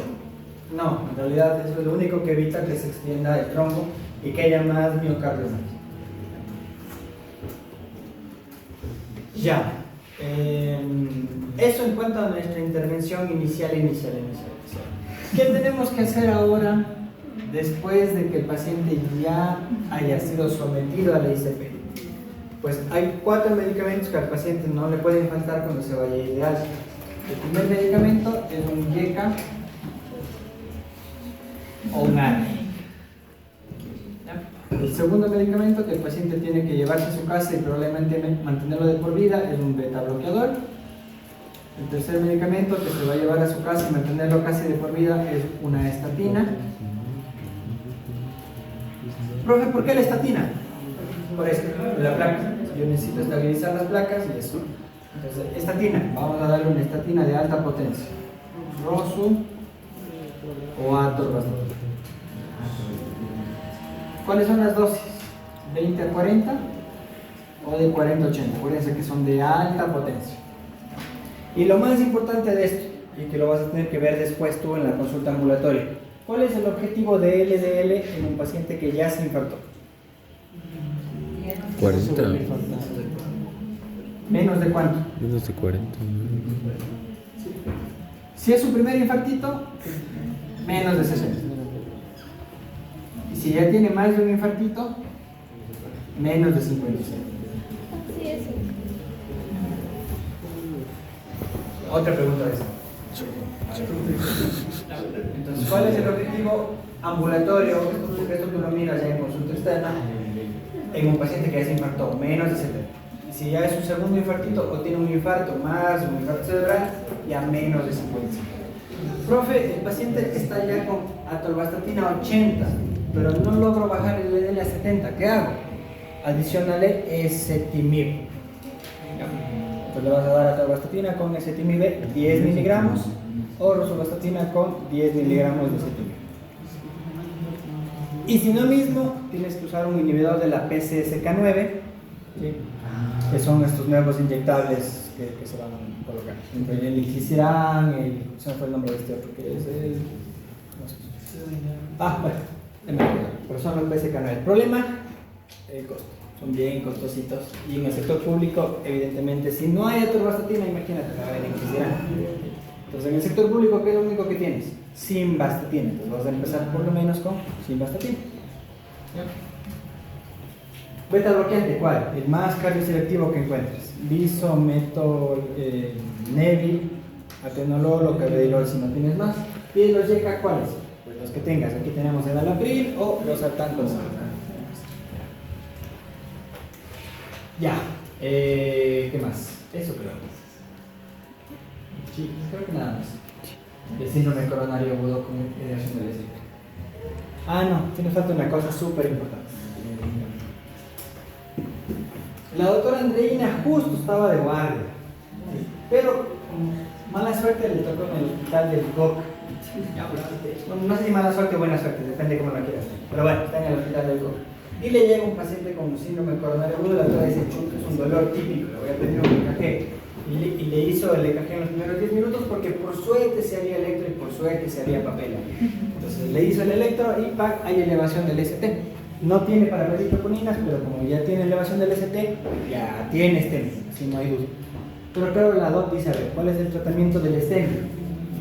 no, en realidad eso es lo único que evita que se extienda el trombo y que haya más miocardioma. Ya, eso en cuanto a nuestra intervención inicial. ¿Qué tenemos que hacer ahora después de que el paciente ya haya sido sometido a la ICP? Pues hay 4 medicamentos que al paciente no le pueden faltar cuando se vaya a ir de alta. El primer medicamento es un YECA o un ARE. El segundo medicamento que el paciente tiene que llevarse a su casa y probablemente mantenerlo de por vida es un beta bloqueador. El tercer medicamento que se va a llevar a su casa y mantenerlo casi de por vida es una estatina. Profe, ¿por qué la estatina? Por esto, la placa. Yo necesito estabilizar las placas y eso. Entonces, estatina, vamos a darle una estatina de alta potencia. Rosu o atorvastatina. ¿Cuáles son las dosis? ¿20 a 40 o de 40 a 80? Acuérdense que son de alta potencia. Y lo más importante de esto, y que lo vas a tener que ver después tú en la consulta ambulatoria, ¿cuál es el objetivo de LDL en un paciente que ya se infartó? 40. ¿Menos de cuánto? Menos de 40. Si es su primer infartito, menos de 60. Y si ya tiene más de un infartito, menos de 56. Sí, eso. Otra pregunta de esta. Entonces, ¿cuál es el objetivo ambulatorio? Porque esto tú lo miras ya en consulta externa, en un paciente que ya se infartó, menos de 70. Y si ya es su segundo infartito o tiene un infarto más un infarto cerebral, ya menos de 55. Profe, el paciente está ya con atorvastatina 80, pero no logro bajar el LDL a 70. ¿Qué hago? Adicionale ezetimibe. Entonces le vas a dar atorvastatina con ezetimibe 10 miligramos o rosuvastatina con 10 miligramos de ezetimibe. Y si no mismo, tienes que usar un inhibidor de la PCSK9, ¿sí? Que son estos nuevos inyectables que se van a colocar. Entre el inclisiran, se me fue el nombre de este otro, que es el... bueno, pero son los PCSK9. El problema, el costo. Son bien costositos. Y en el sector público, evidentemente, si no hay atorvastatina, imagínate, va a haber inclisiran. Entonces, en el sector público, ¿qué es lo único que tienes? Simvastatina. Entonces, vas a empezar por lo menos con simvastatina. Beta bloqueante, ¿cuál? El más cardioselectivo que encuentres. Bisometol, Nevil, atenolol o carvedilol si no tienes más. Y los YK, ¿cuáles? Pues los que tengas. Aquí tenemos el enalapril o los sartantos. Ya. ¿Qué más? Eso creo. Sí, creo que nada más. El síndrome coronario agudo con ideación del SIC. No, tiene falta una cosa súper importante. La doctora Andreina justo estaba de guardia, pero mala suerte le tocó en el hospital del COC. Bueno, no sé si mala suerte o buena suerte, depende de cómo lo quieras. Pero bueno, está en el hospital del COC. Y le llega un paciente con síndrome coronario agudo, la doctora dice, chuta, es un dolor típico, le voy a pedir un EKG. Y le hizo el EKG en los primeros 10 minutos porque por suerte se haría electro y por suerte se haría papel. Entonces le hizo el electro y ¡pac! Hay elevación del ST. No tiene para pedir troponinas, pero como ya tiene elevación del ST, ya tiene STEMI, así no hay duda. Pero claro, la doc dice, a ver, ¿cuál es el tratamiento del STEMI?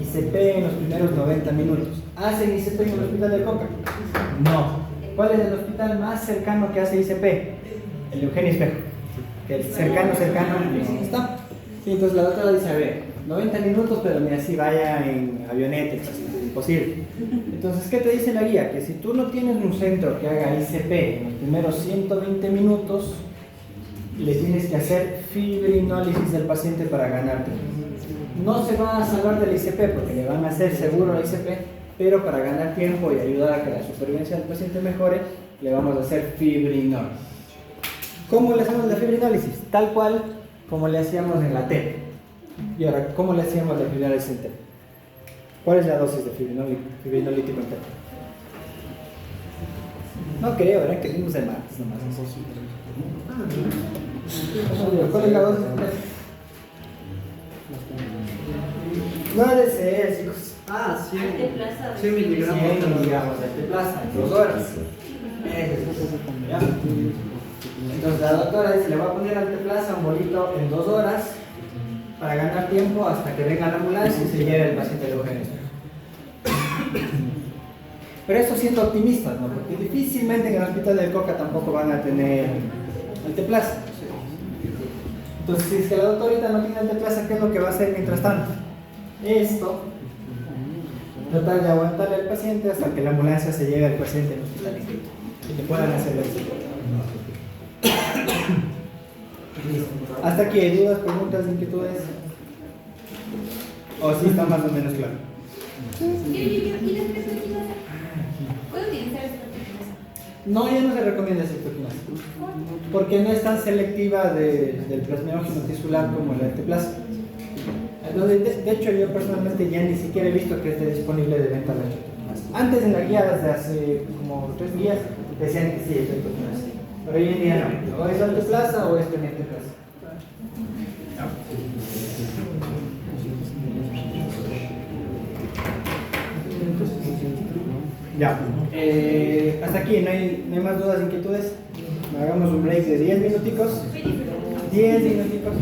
ICP en los primeros 90 minutos. ¿Hacen ICP en el hospital de Coca? No. ¿Cuál es el hospital más cercano que hace ICP? El Eugenio Espejo. Que el cercano no está. Sí, entonces la doctora dice, a ver, 90 minutos, pero mira, si vaya en avioneta, es imposible. Entonces, ¿qué te dice la guía? Que si tú no tienes un centro que haga ICP en los primeros 120 minutos, le tienes que hacer fibrinólisis del paciente para ganarte. No se va a salvar del ICP porque le van a hacer seguro el ICP, pero para ganar tiempo y ayudar a que la supervivencia del paciente mejore, le vamos a hacer fibrinólisis. ¿Cómo le hacemos la fibrinólisis? Tal cual como le hacíamos en la TEP. Y ahora, ¿cómo le hacíamos la fibrinólisis en TEP? ¿Cuál es la dosis de fibrinolítico en TEP? No creo, eran que vimos el martes nomás. ¿Cuál es la dosis de TEP? No ha de ser, chicos. 100 miligramos. 100 miligramos de Alteplasa en 2 horas. ¿Ya? Entonces la doctora dice, le voy a poner Alteplasa un bolito en 2 horas para ganar tiempo hasta que venga la ambulancia y se lleve el paciente de urgencia. Pero eso siendo optimistas, ¿no? Porque difícilmente en el hospital del Coca tampoco van a tener Alteplasa. Entonces si es que la doctora ahorita no tiene Alteplasa, ¿qué es lo que va a hacer mientras tanto? Esto, tratar de aguantarle al paciente hasta que la ambulancia se lleve al paciente al hospital y le puedan hacer la visita. ¿Hasta aquí hay dudas, preguntas, inquietudes? ¿O sí está más o menos claro? ¿Y las perspectivas? ¿Puedo utilizar esta perspectiva? No, ya no se recomienda esa perspectiva, porque no es tan selectiva del plasminógeno tisular como la Alteplasa. Entonces, de hecho, yo personalmente ya ni siquiera he visto que esté disponible de venta la Alteplasa. Antes en la guía, desde hace como 3 días, Decían que sí, efecto plaza. Pero hoy en día no. O es alto plaza o es pendiente plaza. Ya. Hasta aquí, no hay más dudas, inquietudes. Hagamos un break de 10 minuticos. 10 minuticos.